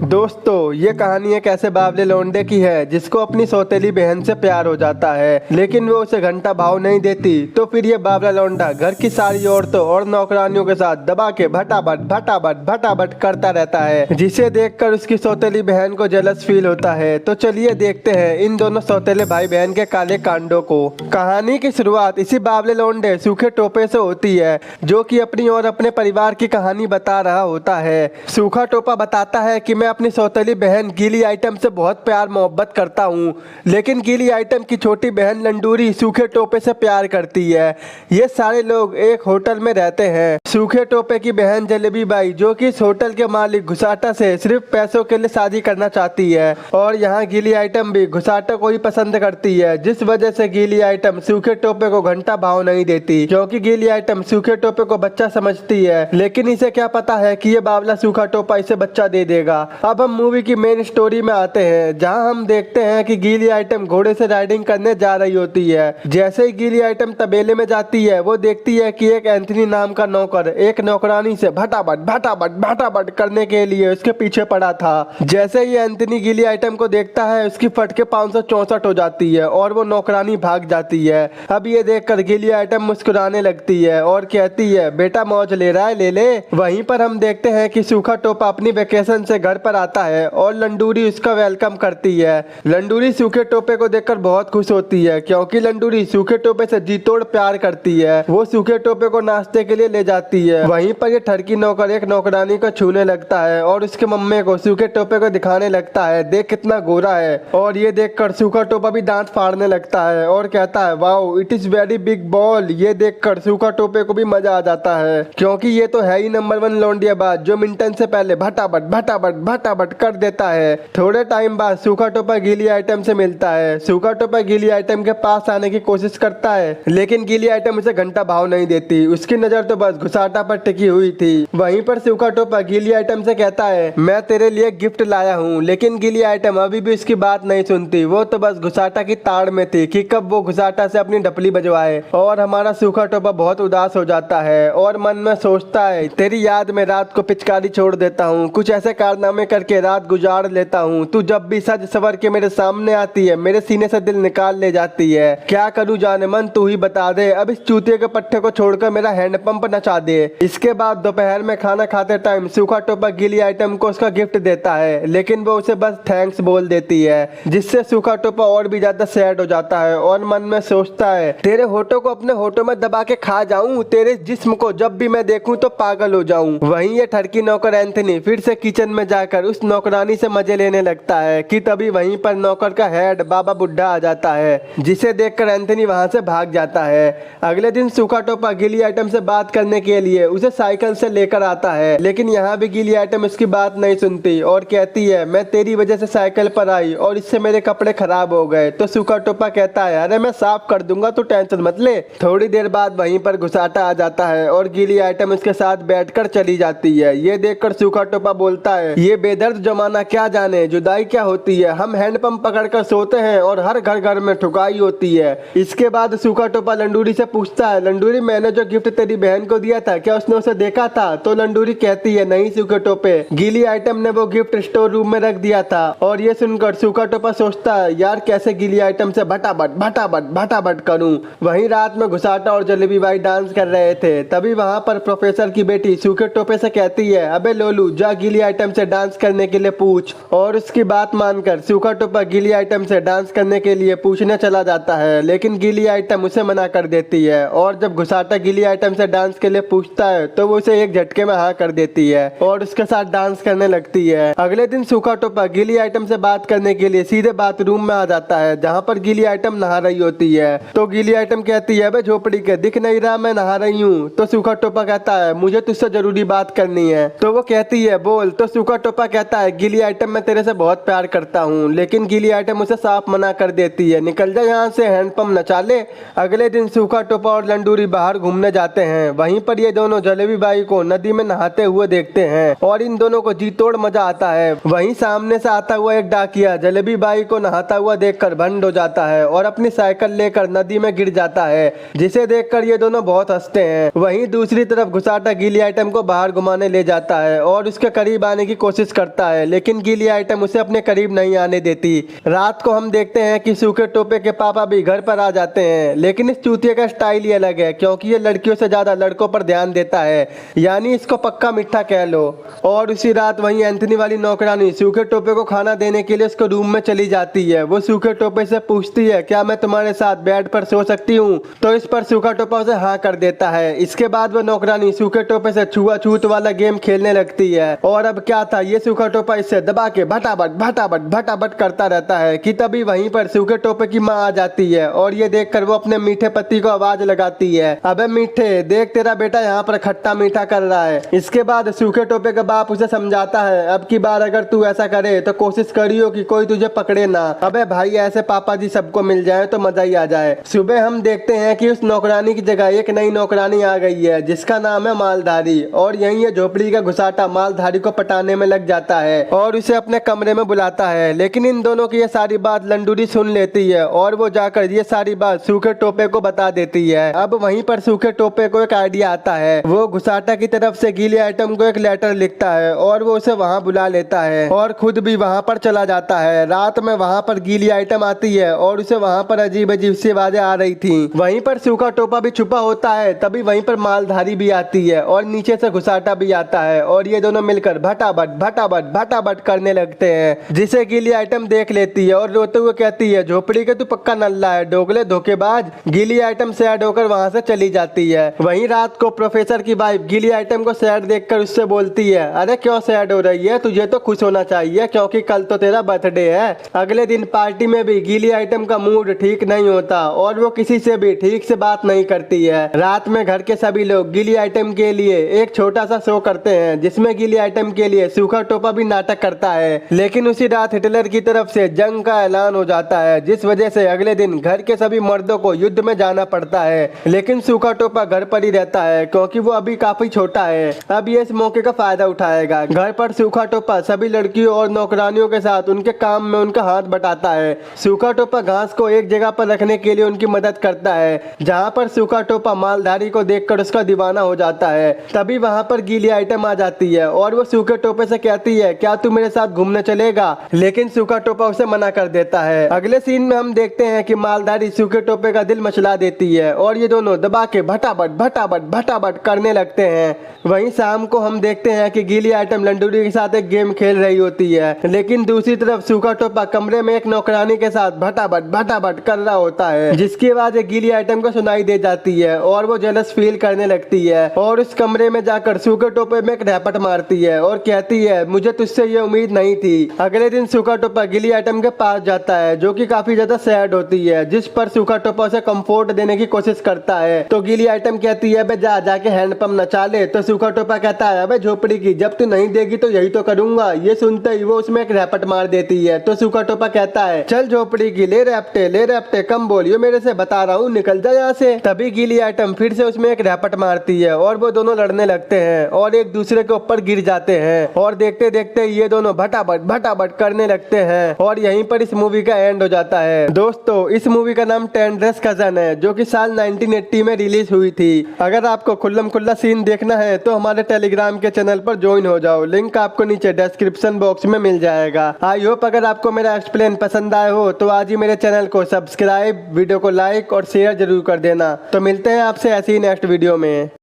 दोस्तों, ये कहानी एक ऐसे बावले लौंडे की है जिसको अपनी सौतेली बहन से प्यार हो जाता है, लेकिन वो उसे घंटा भाव नहीं देती। तो फिर ये बावला लौंडा घर की सारी औरतों और नौकरानियों के साथ दबा के भटाभट भटाभट भटाभट करता रहता है, जिसे देखकर उसकी सौतेली बहन को जेलस फील होता है। तो चलिए देखते हैं इन दोनों सौतेले भाई बहन के काले कांडों को। कहानी की शुरुआत इसी बावले लौंडे सूखे टोपे से होती है, जो कि अपनी और अपने परिवार की कहानी बता रहा होता है। सूखा टोपा बताता है कि मैं अपनी सौतेली बहन गीली आइटम से बहुत प्यार मोहब्बत करता हूँ, लेकिन गीली आइटम की छोटी बहन लंडूरी सूखे टोपे से प्यार करती है। ये सारे लोग एक होटल में रहते हैं। सूखे टोपे की बहन जलेबी बाई, जो कि इस होटल के मालिक घुसाटा से सिर्फ पैसों के लिए शादी करना चाहती है, और यहाँ गीली आइटम भी घुसाटा को ही पसंद करती है, जिस वजह से गीली आइटम सूखे टोपे को घंटा भाव नहीं देती, क्योंकि गीली आइटम सूखे टोपे को बच्चा समझती है। लेकिन इसे क्या पता है कि ये बावला सूखा टोपा इसे बच्चा दे देगा। अब हम मूवी की मेन स्टोरी में आते हैं, जहां हम देखते हैं कि गीली आइटम घोड़े से राइडिंग करने जा रही होती है। जैसे ही गीली आइटम तबेले में जाती है, वो देखती है कि एक एंथनी नाम का नौकर एक नौकरानी से भटाभट भटाभट भटाभट करने के लिए उसके पीछे पड़ा था। जैसे ही एंथनी गीली आइटम को देखता है, उसकी फटके 564 हो जाती है और वो नौकरानी भाग जाती है। अब ये देखकर गीली आइटम मुस्कुराने लगती है और कहती है, बेटा मौज ले रहा है, ले ले। वहीं पर हम देखते हैं कि सूखा टोपा अपनी वेकेशन से घर पर आता है और लंडूरी उसका वेलकम करती है। लंडूरी सूखे टोपे को देखकर बहुत खुश होती है, क्योंकि लंडूरी सूखे टोपे से जी तोड़ प्यार करती है। वो सूखे टोपे को नाश्ते के लिए ले जाती है। वहीं पर ये ठरकी नौकर एक नौकरानी को छूने लगता है और उसके मम्मी को सूखे टोपे को दिखाने लगता है, देख कितना गोरा है। और ये देखकर सूखा टोपा भी दांत फाड़ने लगता है और कहता है, wow it is very big ball. ये देखकर सूखा टोपे को भी मजा आ जाता है, क्योंकि ये तो है ही नंबर 1 लौंडियाबाज, जो मिंटन से पहले भटाभट भटाभट भटाभट कर देता है। थोड़े टाइम बाद सूखा टोपा गीली आइटम से मिलता है। सूखा टोपा गीली आइटम के पास आने की कोशिश करता है, लेकिन गीली आइटम उसे घंटा भाव नहीं देती। उसकी नजर तो बस घुसाटा पर टिकी हुई थी। वहीं पर सूखा टोपा गीली आइटम से कहता है, मैं तेरे लिए गिफ्ट लाया हूँ, लेकिन गीली आइटम अभी भी उसकी बात नहीं सुनती। वो तो बस घुसाटा की ताड़ में थी कि कब वो घुसाटा से अपनी ढपली बजवाए। और हमारा सूखा टोपा बहुत उदास हो जाता है और मन में सोचता है, तेरी याद में रात को पिचकारी छोड़ देता हूँ, कुछ ऐसे कारनामे करके रात गुजार लेता हूँ। तू जब भी सज सवर के मेरे सामने आती है, मेरे सीने से दिल निकाल ले जाती है। क्या करूँ जाने मन, तू ही बता दे। अब इस चूतिए के पट्टे को छोड़कर मेरा हैंडपंप नचा दे। इसके बाद दोपहर में खाना खाते टाइम सूखा टोपा गीली आइटम को उसका गिफ्ट देता है, लेकिन वो उसे बस थैंक्स बोल देती है, जिससे सूखा टोपा और भी ज्यादा सैड हो जाता है और मन में सोचता है, तेरे होठों को अपने होठों में दबा के खा जाऊं, तेरे जिस्म को जब भी मैं देखूं तो पागल हो जाऊं। वहीं ये ठरकी नौकर एंथनी फिर से किचन में जाकर उस नौकरानी से मजे लेने लगता है कि तभी वहीं पर नौकर का हेड बाबा बुड्ढा आ जाता है, जिसे देखकर एंथनी वहां से भाग जाता है। अगले दिन सूखा टोपा गीली आइटम से बात करने के लिए उसे साइकिल से लेकर आता है, लेकिन यहाँ भी गीली आइटम उसकी बात नहीं सुनती और कहती है, मैं तेरी वजह से साइकिल पर आई और इससे मेरे कपड़े खराब हो गए। तो सूखा टोपा कहता है, अरे मैं साफ कर दूंगा, तू टेंशन मत ले। थोड़ी देर बाद वहीं पर घुसाटा आ जाता है और गीली आइटम उसके साथ बैठकर चली जाती है। ये देखकर सूखा टोपा बोलता है, ये बेदर्द जमाना क्या जाने जुदाई क्या होती है। हम हैंडपंप पकड़कर सोते हैं और हर घर घर में ठुकाई होती है। इसके बाद सूखा टोपा लंडूरी से पूछता है, लंडूरी मैंने जो गिफ्ट तेरी बहन को दिया था, क्या उसने उसे देखा था? तो लंडूरी कहती है, नहीं सूखे टोपे, गीली आइटम ने वो गिफ्ट स्टोर रूम में रख दिया था। और ये सुनकर सूखा टोपा सोचता है, यार कैसे गीली आइटम से भटाभट भटाभट भटाभट करूं। वहीं रात में घुसाटा और जलेबी बाई डांस कर रहे थे, तभी वहां पर प्रोफेसर की बेटी सूखे टोपे से कहती है, अबे लोलू जा गीली आइटम से डांस करने के लिए पूछ। और उसकी बात मानकर सूखा टोपा गीली आइटम से डांस करने के लिए पूछने चला जाता है, लेकिन गीली आइटम उसे मना कर देती है। और जब घुसाटा गीली आइटम से डांस के लिए पूछता है, तो वो उसे एक झटके में हाँ कर देती है और उसके साथ डांस करने लगती है। अगले दिन सूखा टोपा गीली आइटम से बात करने के लिए सीधे बाथरूम में आ जाता है, जहाँ पर गीली आइटम नहा रही होती है। तो गीली आइटम कहती है, अबे झोपड़ी के दिख नहीं रहा मैं नहा रही हूँ। तो सूखा टोपा कहता है, मुझे तुझसे जरूरी बात करनी है। तो वो कहती है, बोल। तो सूखा टोपा कहता है, गीली आइटम मैं तेरे से बहुत प्यार करता हूँ, लेकिन गीली आइटम उसे साफ मना कर देती है, निकल जा यहाँ से, हैंडपंप नचा ले। अगले दिन सूखा टोपा और लंडूरी बाहर घूमने जाते हैं। वहीं पर ये दोनों जलेबी बाई को नदी में नहाते हुए देखते हैं और इन दोनों को जी तोड़ मजा आता है। वहीं सामने से आता हुआ एक डाकिया जलेबी बाई को नहाता हुआ देखकर भंड हो जाता है और अपनी साइकिल लेकर नदी में गिर जाता है, जिसे देखकर ये दोनों बहुत हंसते हैं। वहीं दूसरी तरफ घुसाटा गीली आइटम को बाहर घुमाने ले जाता है और उसके करीब आने की कोशिश कोशिश करता है, लेकिन गीली आइटम उसे अपने करीब नहीं आने देती। रात को हम देखते हैं कि सूखे टोपे के पापा भी घर पर आ जाते हैं, लेकिन इस चूतिया का स्टाइल ही अलग है क्योंकि ये लड़कियों से ज्यादा लड़कों पर ध्यान देता है, यानी इसको पक्का मिठा कह लो। और उसी रात वहीं एंथनी वाली नौकरानी सूखे टोपे को खाना देने के लिए उसको रूम में चली जाती है। वो सूखे टोपे से पूछती है, क्या मैं तुम्हारे साथ बेड पर सो सकती हूँ? तो इस पर सूखा टोपा उसे हाँ कर देता है। इसके बाद वो नौकरानी सूखे टोपे से छुआछूत वाला गेम खेलने लगती है। और अब क्या था, ये सूखा टोपा इससे दबा के भटाभट भटाभट भटाभट करता रहता है कि तभी वहीं पर सूखे टोपे की माँ आ जाती है। और ये देखकर वो अपने मीठे पति को आवाज लगाती है, अबे मीठे, देख तेरा बेटा यहाँ पर खट्टा मीठा कर रहा है। इसके बाद सूखे टोपे का बाप उसे समझाता है, अब की बार अगर तू ऐसा करे तो कोशिश करियो कि कोई तुझे पकड़े ना। अबे भाई, ऐसे पापा जी सबको मिल जाए तो मजा ही आ जाए। सुबह हम देखते हैं कि उस नौकरानी की जगह एक नई नौकरानी आ गई है जिसका नाम है मालधारी। और यही ये झोपड़ी का घुसाटा मालधारी को पटाने में लग जाता है और उसे अपने कमरे में बुलाता है। लेकिन इन दोनों की ये सारी बात लंडूरी सुन लेती है और वो जाकर ये सारी बात सूखे टोपे को बता देती है। अब वहीं पर सूखे टोपे को एक आइडिया आता है। वो घुसाटा की तरफ से गीली आइटम को एक लेटर लिखता है और वो उसे वहाँ बुला लेता है और खुद भी वहाँ पर चला जाता है। रात में वहाँ पर गीली आइटम आती है और उसे वहाँ पर अजीब अजीब सी आवाजें आ रही थी। वहीं पर सूखा टोपा भी छुपा होता है। तभी वहीं पर मालधारी भी आती है और नीचे से घुसाटा भी आता है और ये दोनों मिलकर भटाभट भटाभट भटाभट करने लगते हैं, जिसे गीली आइटम देख लेती है और रोते हुए कहती है, झोपड़ी के तू पक्का नल्ला है, डोगले धोखेबाज। गीली आइटम सैड होकर वहाँ से चली जाती है। वहीं रात को प्रोफेसर की वाइफ गीली आइटम को सैड देखकर उससे बोलती है, अरे क्यों सैड हो रही है, तुझे तो खुश होना चाहिए क्योंकि कल तो तेरा बर्थडे है। अगले दिन पार्टी में भी गीली आइटम का मूड ठीक नहीं होता और वो किसी से भी ठीक से बात नहीं करती है। रात में घर के सभी लोग गीली आइटम के लिए एक छोटा सा शो करते हैं जिसमें गीली आइटम के लिए सूखा टोपा भी नाटक करता है। लेकिन उसी रात हिटलर की तरफ से जंग का ऐलान हो जाता है, जिस वजह से अगले दिन घर के सभी मर्दों को युद्ध में जाना पड़ता है। लेकिन सूखा टोपा घर पर ही रहता है क्योंकि वो अभी काफी छोटा है। अब ये इस मौके का फायदा उठाएगा। घर पर सूखा टोपा सभी लड़कियों और नौकरानियों के साथ उनके काम में उनका हाथ बटाता है। सूखा टोपा घास को एक जगह पर रखने के लिए उनकी मदद करता है, जहाँ पर सूखा टोपा मालधारी को देखकर उसका दीवाना हो जाता है। तभी वहाँ पर गीली आइटम आ जाती है और वो सूखे टोपे से कहती है, क्या तू मेरे साथ घूमने चलेगा? लेकिन सूखा टोपा उसे मना कर देता है। अगले सीन में हम देखते हैं कि मालधारी सूखे टोपे का दिल मचला देती है और ये दोनों दबा के भटाभट भटाभट भटाभट करने लगते हैं। वहीं शाम को हम देखते हैं कि गीली आइटम लंडूरी के साथ एक गेम खेल रही होती है, लेकिन दूसरी तरफ सूखा टोपा कमरे में एक नौकरानी के साथ भटाभट भटाभट कर रहा होता है, जिसकी आवाज गीली आइटम को सुनाई दे जाती है और वो जेलस फील करने लगती है और उस कमरे में जाकर सूखे टोपे में एक रैपट मारती है और कहती है, मुझे तुझसे ये उम्मीद नहीं थी। अगले दिन सूखा टोपा गीली आइटम के पास जाता है जो कि काफी ज्यादा सैड होती है, जिस पर सूखा टोपा उसे कंफर्ट देने की कोशिश करता है। तो गीली आइटम कहती है, जाके हैंडपंप नचा ले। तो सूखा टोपा कहता है, अबे झोपड़ी की, जब तू नहीं देगी तो यही तो करूंगा। ये सुनते ही वो उसमें एक रैपट मार देती है। तो सूखा टोपा कहता है, चल झोपड़ी की, ले रैपटे कम बोलियो मेरे से, बता रहा हूँ, निकल जा यहाँ से। तभी गीली आइटम फिर से उसमें एक रैपट मारती है और वो दोनों लड़ने लगते हैं और एक दूसरे के ऊपर गिर जाते हैं और देखते देखते ये दोनों भटाभट भटाभट करने लगते हैं और यहीं पर इस मूवी का एंड हो जाता है। दोस्तों, इस मूवी का नाम टेंडरस कजन है जो कि साल 1980 में रिलीज हुई थी। अगर आपको खुल्लम खुल्ला सीन देखना है तो हमारे टेलीग्राम के चैनल पर ज्वाइन हो जाओ, लिंक आपको नीचे डिस्क्रिप्शन बॉक्स में मिल जाएगा। आई होप अगर आपको मेरा एक्सप्लेन पसंद आया हो तो आज ही मेरे चैनल को सब्सक्राइब, वीडियो को लाइक और शेयर जरूर कर देना। तो मिलते हैं आपसे ऐसी ही नेक्स्ट वीडियो में।